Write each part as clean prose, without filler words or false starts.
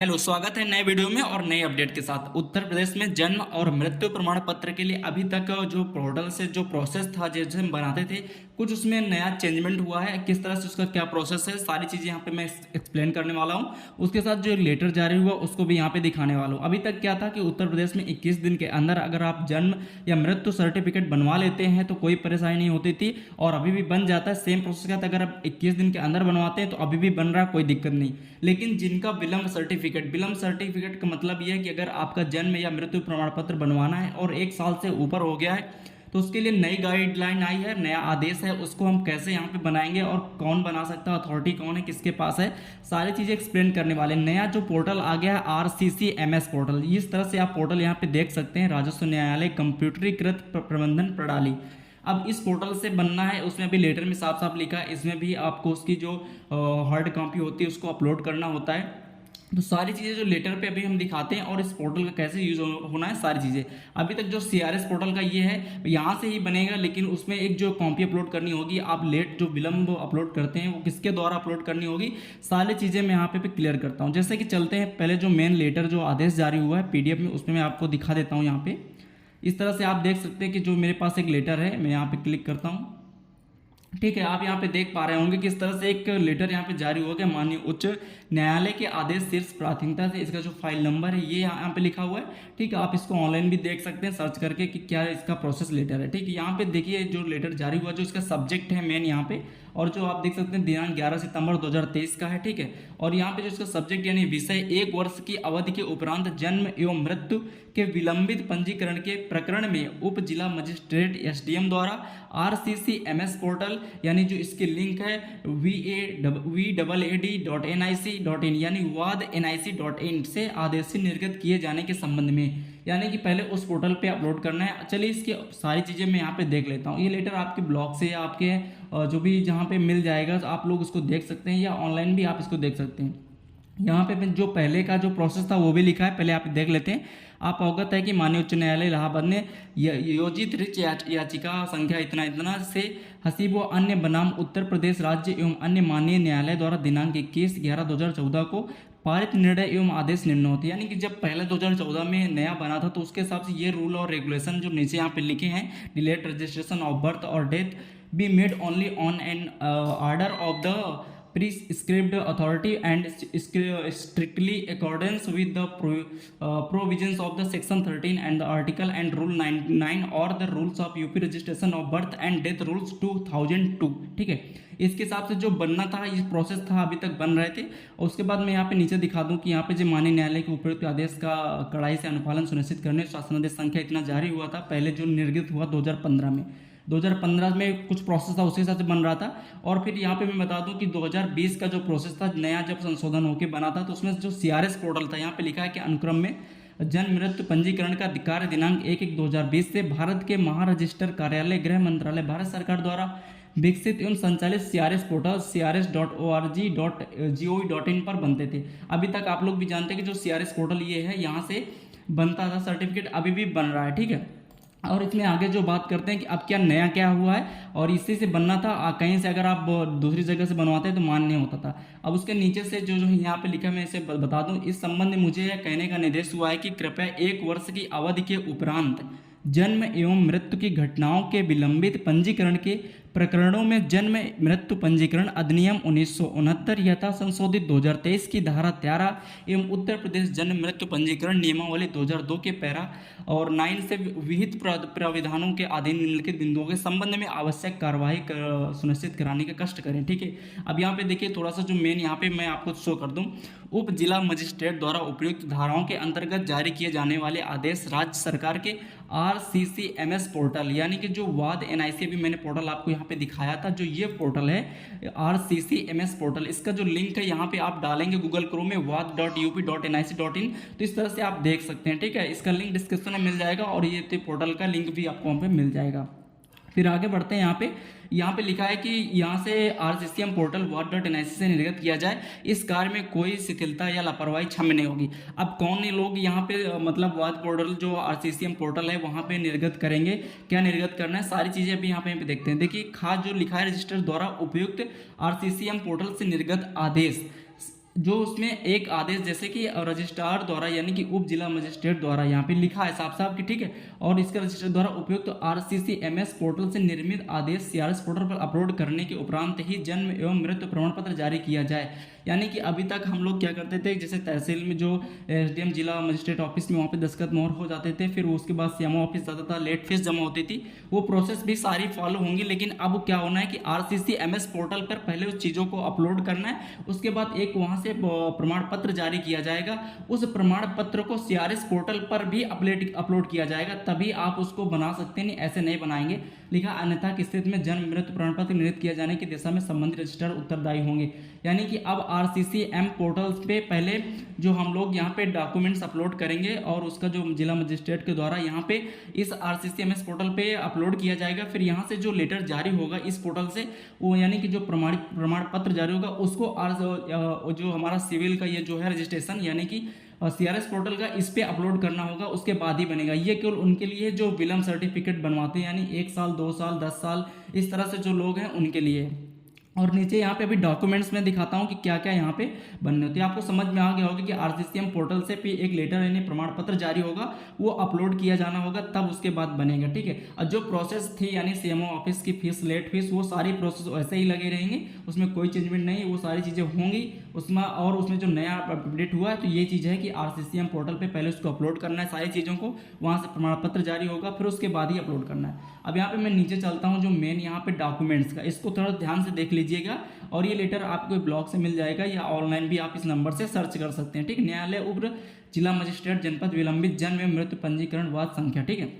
Hello, स्वागत है नए वीडियो में और नए अपडेट के साथ। उत्तर प्रदेश में जन्म और मृत्यु प्रमाण पत्र के लिए अभी तक जो पोर्टल से जो प्रोसेस था जैसे हम बनाते थे, कुछ उसमें नया चेंजमेंट हुआ है। किस तरह से उसका क्या प्रोसेस है, सारी चीज़ें यहाँ पे मैं एक्सप्लेन करने वाला हूँ। उसके साथ जो लेटर जारी हुआ उसको भी यहाँ पे दिखाने वाला हूँ। अभी तक क्या था कि उत्तर प्रदेश में 21 दिन के अंदर अगर आप जन्म या मृत्यु सर्टिफिकेट बनवा लेते हैं तो कोई परेशानी नहीं होती थी, और अभी भी बन जाता है। सेम प्रोसेस का था, अगर आप 21 दिन के अंदर बनवाते हैं तो अभी भी बन रहा है, कोई दिक्कत नहीं। लेकिन जिनका विलम्ब सर्टिफिकेट का मतलब यह है कि अगर आपका जन्म या मृत्यु प्रमाण पत्र बनवाना है और 1 साल से ऊपर हो गया है तो उसके लिए नई गाइडलाइन आई है, नया आदेश है। उसको हम कैसे यहाँ पे बनाएंगे और कौन बना सकता है, अथॉरिटी कौन है, किसके पास है, सारी चीज़ें एक्सप्लेन करने वाले। नया जो पोर्टल आ गया है RCCMS पोर्टल, इस तरह से आप पोर्टल यहाँ पे देख सकते हैं, राजस्व न्यायालय कंप्यूटरीकृत प्रबंधन प्रणाली। अब इस पोर्टल से बनना है, उसमें भी लेटर में साफ साफ लिखा है, इसमें भी आपको उसकी जो हार्ड कॉपी होती है उसको अपलोड करना होता है। तो सारी चीज़ें जो लेटर पे अभी हम दिखाते हैं और इस पोर्टल का कैसे यूज होना है, सारी चीज़ें। अभी तक जो CRS पोर्टल का ये है, यहाँ से ही बनेगा, लेकिन उसमें एक जो कॉपी अपलोड करनी होगी, आप लेट जो विलम्ब अपलोड करते हैं वो किसके द्वारा अपलोड करनी होगी, सारी चीज़ें मैं यहाँ पे क्लियर करता हूँ। जैसे कि चलते हैं पहले जो मेन लेटर जो आदेश जारी हुआ है PDF में, उसमें मैं आपको दिखा देता हूँ। यहाँ पे इस तरह से आप देख सकते हैं कि जो मेरे पास एक लेटर है, मैं यहाँ पे क्लिक करता हूँ। ठीक है, आप यहाँ पे देख पा रहे होंगे किस तरह से एक लेटर यहाँ पे जारी हुआ कि माननीय उच्च न्यायालय के आदेश शीर्ष प्राथमिकता से, इसका जो फाइल नंबर है ये यहाँ पे लिखा हुआ है। ठीक है, आप इसको ऑनलाइन भी देख सकते हैं सर्च करके कि क्या इसका प्रोसेस लेटर है। ठीक है, यहाँ पे देखिए जो लेटर जारी हुआ, जो इसका सब्जेक्ट है मेन यहाँ पे, और जो आप देख सकते हैं दिनांक 11 सितंबर 2023 का है। ठीक है, और यहाँ पे जो इसका सब्जेक्ट यानी विषय 1 वर्ष की अवधि के उपरांत जन्म एवं मृत्यु के विलंबित पंजीकरण के प्रकरण में उप जिला मजिस्ट्रेट SDM द्वारा RCCMS पोर्टल यानी जो इसकी लिंक है vaad.nic.in यानी waad.nic.in से आदेश निर्गत किए जाने के संबंध में, यानी कि पहले उस पोर्टल पे अपलोड करना है। चलिए इसकी सारी चीज़ें मैं यहाँ पे देख लेता हूँ। ये लेटर आपके ब्लॉग से या आपके जो भी जहाँ पे मिल जाएगा तो आप लोग उसको देख सकते हैं, या ऑनलाइन भी आप इसको देख सकते हैं। यहाँ पे जो पहले का जो प्रोसेस था वो भी लिखा है, पहले आप देख लेते हैं। आप अवगत है कि माननीय उच्च न्यायालय इलाहाबाद ने योजित रिच याचिका संख्या इतना इतना से हसीब व अन्य बनाम उत्तर प्रदेश राज्य एवं अन्य माननीय न्यायालय द्वारा दिनांक 21/11/2014 को पारित निर्णय एवं आदेश निर्णय होते, यानी कि जब पहले 2014 में नया बना था तो उसके हिसाब से ये रूल और रेगुलेशन जो नीचे यहाँ पे लिखे हैं, डिलेट रजिस्ट्रेशन ऑफ बर्थ और death be made only on an order of the prescribed authority and strictly accordance with the provisions of the section 13 and the article and rule 99 or the rules of UP registration of birth and death rules 2002। ठीक है, इसके हिसाब से जो बनना था, ये process था, अभी तक बन रहे थे। और उसके बाद मैं यहाँ पे नीचे दिखा दूँ कि यहाँ पे जो माननीय न्यायालय के उपयुक्त आदेश का कड़ाई से अनुपालन सुनिश्चित करने शासनादेश संख्या इतना जारी हुआ था, पहले जो निर्गत हुआ 2015 में। 2015 में कुछ प्रोसेस था उसी हिसाब से बन रहा था। और फिर यहाँ पे मैं बता दूं कि 2020 का जो प्रोसेस था, नया जब संशोधन होकर बना था, तो उसमें जो CRS पोर्टल था, यहाँ पे लिखा है कि अनुक्रम में जन्म मृत्यु पंजीकरण का कार्य दिनांक 1/1/2020 से भारत के महारजिस्टर कार्यालय गृह मंत्रालय भारत सरकार द्वारा विकसित एवं संचालित CRS पोर्टल crs.org.gov.in पर बनते थे। अभी तक आप लोग भी जानते हैं कि जो CRS पोर्टल ये है, यहाँ से बनता था सर्टिफिकेट, अभी भी बन रहा है। ठीक है, और इसमें आगे जो बात करते हैं कि अब क्या नया क्या हुआ है, और इसी से बनना था। कहीं से अगर आप दूसरी जगह से बनवाते हैं तो मान नहीं होता था। अब उसके नीचे से जो जो यहाँ पे लिखा है, मैं इसे बता दूं। इस संबंध में मुझे यह कहने का निर्देश हुआ है कि कृपया 1 वर्ष की अवधि के उपरांत जन्म एवं मृत्यु की घटनाओं के विलंबित पंजीकरण के प्रकरणों में जन्म मृत्यु पंजीकरण अधिनियम 1969 यथा संशोधित 2023 की धारा 13 एवं उत्तर प्रदेश जन्म मृत्यु पंजीकरण नियमावली 2002 के पैरा और 9 से विहित प्राविधानों के अधीन निम्नलिखित बिंदुओं के संबंध में आवश्यक कार्यवाही सुनिश्चित कराने का कष्ट करें। ठीक है, अब यहाँ पे देखिए थोड़ा सा जो मेन यहाँ पे मैं आपको शो कर दूँ, उप जिला मजिस्ट्रेट द्वारा उपयुक्त धाराओं के अंतर्गत जारी किए जाने वाले आदेश राज्य सरकार के RCCMS पोर्टल, यानी कि जो वाद NIC भी मैंने पोर्टल आपको यहाँ पे दिखाया था, जो ये पोर्टल है RCCMS पोर्टल, इसका जो लिंक है यहाँ पे आप डालेंगे गूगल क्रोम में waad.up.nic.in, तो इस तरह से आप देख सकते हैं। ठीक है, इसका लिंक डिस्क्रिप्शन में मिल जाएगा और ये पोर्टल का लिंक भी आपको वहाँ पे मिल जाएगा। फिर आगे बढ़ते हैं। यहाँ पे लिखा है कि यहाँ से RCCM पोर्टल waad.nic से निर्गत किया जाए, इस कार्य में कोई शिथिलता या लापरवाही क्षम्य नहीं होगी। अब कौन ये लोग यहाँ पे मतलब वाद पोर्टल जो RCCM पोर्टल है वहाँ पे निर्गत करेंगे, क्या निर्गत करना है, सारी चीज़ें अभी यहाँ पे देखते हैं। देखिए खास जो लिखा है रजिस्टर द्वारा उपयुक्त RCCM पोर्टल से निर्गत आदेश जो उसमें एक आदेश जैसे कि रजिस्ट्रार द्वारा यानी कि उप जिला मजिस्ट्रेट द्वारा यहाँ पे लिखा है साफ साफ कि ठीक है, और इसके रजिस्ट्रार द्वारा उपयुक्त RCCMS पोर्टल से निर्मित आदेश CRS पोर्टल पर अपलोड करने के उपरांत ही जन्म एवं मृत्यु प्रमाण पत्र जारी किया जाए। यानी कि अभी तक हम लोग क्या करते थे, जैसे तहसील में जो SDM जिला मजिस्ट्रेट ऑफिस में वहाँ पे दस्तखत मोहर हो जाते थे, फिर उसके बाद CMO ऑफिस जाता था, लेट फीस जमा होती थी, वो प्रोसेस भी सारी फॉलो होंगी। लेकिन अब क्या होना है कि RCCMS पोर्टल पर पहले उस चीज़ों को अपलोड करना है, उसके बाद एक वहाँ से प्रमाण पत्र जारी किया जाएगा, उस प्रमाण पत्र को CRS पोर्टल पर भी अपलोड किया जाएगा, तभी आप उसको बना सकते हैं, नहीं ऐसे नहीं बनाएंगे। लिखा अन्यथा की स्थिति में जन्म मृत्यु प्रमाण पत्र निर्धारित किया जाने की दिशा में संबंधित रजिस्ट्रार उत्तरदायी होंगे। यानी कि अब RCCM पोर्टल पे पहले जो हम लोग यहाँ पे डॉक्यूमेंट्स अपलोड करेंगे और उसका जो जिला मजिस्ट्रेट के द्वारा यहाँ पे इस RCCMS पोर्टल पे अपलोड किया जाएगा, फिर यहाँ से जो लेटर जारी होगा इस पोर्टल से, वो यानी कि जो प्रमाण पत्र जारी होगा उसको जो हमारा सिविल का ये जो है रजिस्ट्रेशन यानी कि CRS पोर्टल का इस पे अपलोड करना होगा, उसके बाद ही बनेगा। ये केवल उनके लिए जो विलम्ब सर्टिफिकेट बनवाते हैं, यानी 1 साल 2 साल 10 साल इस तरह से जो लोग हैं उनके लिए। और नीचे यहाँ पे अभी डॉक्यूमेंट्स में दिखाता हूँ कि क्या क्या यहाँ पे बनने होते हैं। आपको समझ में आ गया होगा कि RCCM पोर्टल से भी एक लेटर यानी प्रमाण पत्र जारी होगा, वो अपलोड किया जाना होगा, तब उसके बाद बनेगा, ठीक है। और जो प्रोसेस थी यानी CMO ऑफिस की फीस, लेट फीस, वो सारी प्रोसेस वैसे ही लगे रहेंगे, उसमें कोई चेंजमेंट नहीं, वो सारी चीज़ें होंगी उसमें। और उसमें जो नया अपडेट हुआ है तो ये चीज़ है कि RCCM पोर्टल पर पहले उसको अपलोड करना है सारी चीज़ों को, वहाँ से प्रमाण पत्र जारी होगा, फिर उसके बाद ही अपलोड करना है। अब यहाँ पे मैं नीचे चलता हूँ, जो मेन यहाँ पे डॉक्यूमेंट्स का, इसको थोड़ा ध्यान से देख लीजिएगा। और ये लेटर आपको ब्लॉग से मिल जाएगा या ऑनलाइन भी आप इस नंबर से सर्च कर सकते हैं, ठीक है। न्यायालय उग्र जिला मजिस्ट्रेट जनपद विलंबित जन्म एवं मृत्यु पंजीकरण वाद संख्या, ठीक है।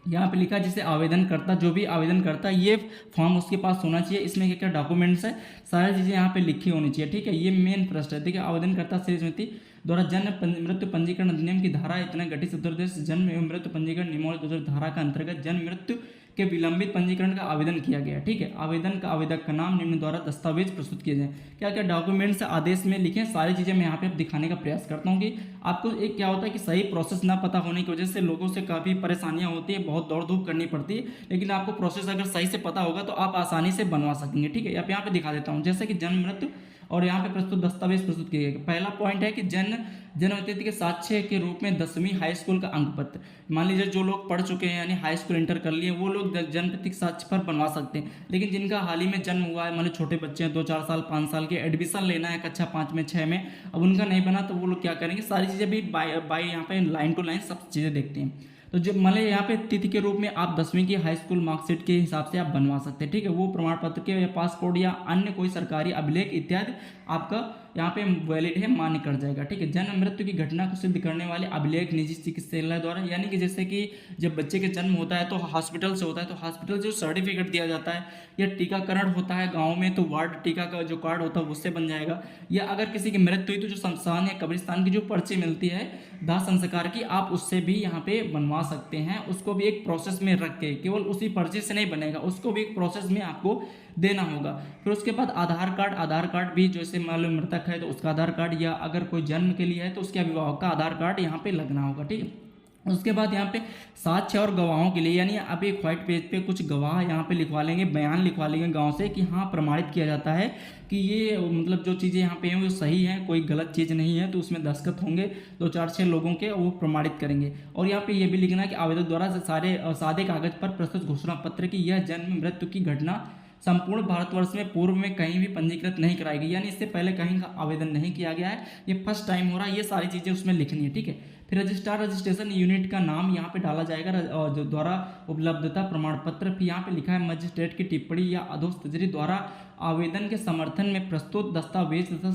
यहाँ पे लिखा जिसे आवेदन करता, जो भी आवेदन करता है ये फॉर्म उसके पास होना चाहिए। इसमें क्या क्या डॉक्यूमेंट्स है, सारी चीज़ें यहाँ पे लिखी होनी चाहिए, ठीक है। ये मेन प्रश्न है, ठीक है। आवेदन करता श्रीमती द्वारा जन्म मृत्यु पंजीकरण अधिनियम की धारा इतना गठित उत्तर प्रदेश जन्म एवं मृत्यु पंजीकरण नियमावली धारा का अंतर्गत जन्म मृत्यु के विलंबित पंजीकरण का आवेदन किया गया, ठीक है। आवेदन का आवेदक का नाम निम्न द्वारा दस्तावेज प्रस्तुत किए जाए। क्या क्या डॉक्यूमेंट्स आदेश में लिखें, सारी चीज़ें मैं यहाँ पे दिखाने का प्रयास करता हूँ कि आपको एक क्या होता है कि सही प्रोसेस ना पता होने की वजह से लोगों से काफ़ी परेशानियाँ होती है, बहुत दौड़ धूप करनी पड़ती है। लेकिन आपको प्रोसेस अगर सही से पता होगा तो आप आसानी से बनवा सकेंगे, ठीक है। यहाँ पे दिखा देता हूँ, जैसे कि जन्म मृत्यु और यहाँ पे प्रस्तुत दस्तावेज प्रस्तुत किए गए। पहला पॉइंट है कि जन्म तिथि के साक्ष्य के रूप में 10वीं हाई स्कूल का अंक पत्र। मान लीजिए जो लोग पढ़ चुके हैं यानी हाई स्कूल इंटर कर लिए, वो लोग जन्म तिथि के साक्ष्य पर बनवा सकते हैं। लेकिन जिनका हाल ही में जन्म हुआ है, मान लीजिए छोटे बच्चे हैं, 2-4 साल 5 साल के, एडमिशन लेना है कक्षा 5 में 6 में, अब उनका नहीं बना तो वो लोग क्या करेंगे, सारी चीज़ें भी बाई यहाँ पे लाइन टू लाइन सब चीज़ें देखते हैं। तो जब मान लीजिए यहाँ पे तिथि के रूप में आप 10वीं की हाई स्कूल मार्कशीट के हिसाब से आप बनवा सकते हैं, ठीक है। वो प्रमाण पत्र के या पासपोर्ट या अन्य कोई सरकारी अभिलेख इत्यादि आपका यहाँ पे वैलिड है, मान्य कर जाएगा, ठीक है। जन्म मृत्यु की घटना को सिद्ध करने वाले अभिलेख निजी चिकित्सालय द्वारा, यानी कि जैसे कि जब बच्चे के जन्म होता है तो हॉस्पिटल से होता है, तो हॉस्पिटल से जो सर्टिफिकेट दिया जाता है, या टीकाकरण होता है गाँव में तो वार्ड टीका का जो कार्ड होता है उससे बन जाएगा, या अगर किसी की मृत्यु हुई तो जो शमशान या कब्रिस्तान की जो पर्ची मिलती है दाह संस्कार की, आप उससे भी यहाँ पे बनवा सकते हैं। उसको भी एक प्रोसेस में रख के, केवल उसी पर्ची से नहीं बनेगा, उसको भी एक प्रोसेस में आपको देना होगा। फिर उसके बाद आधार कार्ड भी, जैसे मान लो मृतक है तो उसका आधार कार्ड, या अगर कोई जन्म के लिए है तो उसके अभिभावक का आधार कार्ड यहाँ पे लगना होगा, ठीक है। उसके बाद यहाँ पे साक्ष्य और गवाहों के लिए, यानी आप एक व्हाइट पेज पे कुछ गवाह यहाँ पे लिखवा लेंगे, बयान लिखवा लेंगे गांव से कि हाँ प्रमाणित किया जाता है कि ये मतलब जो चीज़ें यहाँ पे हैं वो सही हैं, कोई गलत चीज़ नहीं है, तो उसमें दस्तखत होंगे 2-4-6 लोगों के, वो प्रमाणित करेंगे। और यहाँ पे ये भी लिखना है कि आवेदक द्वारा सादे कागज पर प्रस्तुत घोषणा पत्र की यह जन्म मृत्यु की घटना संपूर्ण भारतवर्ष में पूर्व में कहीं भी पंजीकृत नहीं कराई गई, यानी इससे पहले कहीं का आवेदन नहीं किया गया है, ये फर्स्ट टाइम हो रहा है, ये सारी चीज़ें उसमें लिखनी है, ठीक है। फिर रजिस्ट्रार रजिस्ट्रेशन यूनिट का नाम यहाँ पे डाला जाएगा, जो द्वारा उपलब्धता प्रमाण पत्र। फिर यहाँ पे लिखा है मजिस्ट्रेट की टिप्पणी या अधोस्तरी द्वारा आवेदन के समर्थन में प्रस्तुत दस्तावेज तथा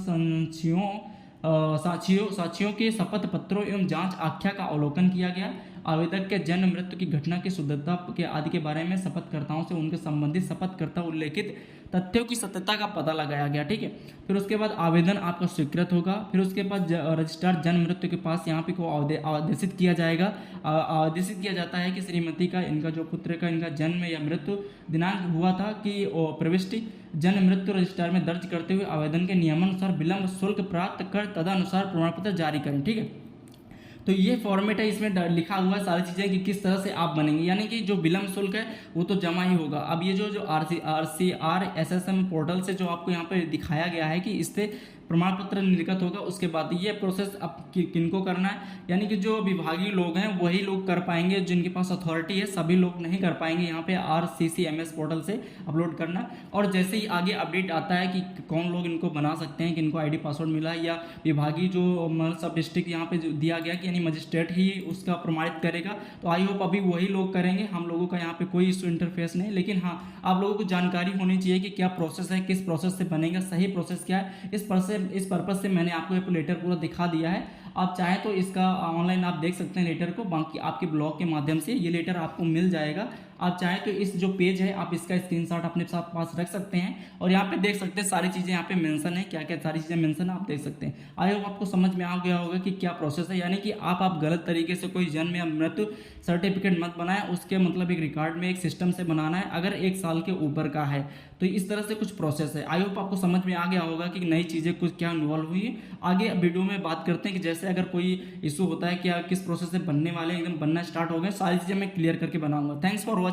साक्षियों के शपथ पत्रों एवं जांच आख्या का अवलोकन किया गया। आवेदक के जन्म मृत्यु की घटना की शुद्धता के आदि के बारे में शपथकर्ताओं से उनके संबंधित शपथकर्ता उल्लेखित तथ्यों की सत्यता का पता लगाया गया, ठीक है। फिर उसके बाद आवेदन आपका स्वीकृत होगा। फिर उसके बाद रजिस्ट्रार जन्म मृत्यु के पास यहाँ पे को आदेशित किया जाएगा, आदेशित किया जाता है कि श्रीमती का, इनका जो पुत्र का इनका जन्म या मृत्यु दिनांक हुआ था कि प्रविष्टि जन्म मृत्यु रजिस्ट्रार में दर्ज करते हुए आवेदन के नियमानुसार विलंब शुल्क प्राप्त कर तदनुसार प्रमाण पत्र जारी करें, ठीक है। तो ये फॉर्मेट है, इसमें लिखा हुआ है सारी चीज़ें कि किस तरह से आप बनेंगे, यानी कि जो विलंब शुल्क है वो तो जमा ही होगा। अब ये जो RCRSSM पोर्टल से जो आपको यहाँ पे दिखाया गया है कि इससे प्रमाण पत्र निर्गत होगा उसके बाद ये प्रोसेस अब किनको करना है, यानी कि जो विभागीय लोग हैं वही लोग कर पाएंगे, जिनके पास अथॉरिटी है सभी लोग नहीं कर पाएंगे यहाँ पे RCCMS पोर्टल से अपलोड करना। और जैसे ही आगे अपडेट आता है कि कौन लोग इनको बना सकते हैं, किनको ID पासवर्ड मिला है, या विभागीय जो सब डिस्ट्रिक्ट यहाँ पे जो दिया गया कि यानी मजिस्ट्रेट ही उसका प्रमाणित करेगा, तो आई होप अभी वही लोग करेंगे, हम लोगों का यहाँ पे कोई इशू इंटरफेस नहीं। लेकिन हाँ, आप लोगों को जानकारी होनी चाहिए कि क्या प्रोसेस है, किस प्रोसेस से बनेगा, सही प्रोसेस क्या है। इस पर्पज से मैंने आपको ये लेटर पूरा दिखा दिया है। आप चाहें तो इसका ऑनलाइन आप देख सकते हैं लेटर को, बाकी आपके ब्लॉग के माध्यम से ये लेटर आपको मिल जाएगा। आप चाहें तो इस जो पेज है आप इसका स्क्रीनशॉट अपने साथ पास रख सकते हैं और यहाँ पे देख सकते हैं सारी चीज़ें यहाँ पे मेंशन है, क्या क्या सारी चीज़ें मेंशन है आप देख सकते हैं। आई होप आपको समझ में आ गया होगा कि क्या प्रोसेस है, यानी कि आप गलत तरीके से कोई जन्म या मृत्यु सर्टिफिकेट मत बनाएं, उसके मतलब एक रिकॉर्ड में एक सिस्टम से बनाना है अगर 1 साल के ऊपर का है। तो इस तरह से कुछ प्रोसेस है। आई होप आपको समझ में आ गया होगा कि नई चीज़ें कुछ क्या इन्वॉल्व हुई है। आगे वीडियो में बात करते हैं कि जैसे अगर कोई इशू होता है क्या किस प्रोसेस से बनने वाले एकदम बनना स्टार्ट हो गए, सारी चीज़ें मैं क्लियर करके बनाऊंगा। Thanks for watching.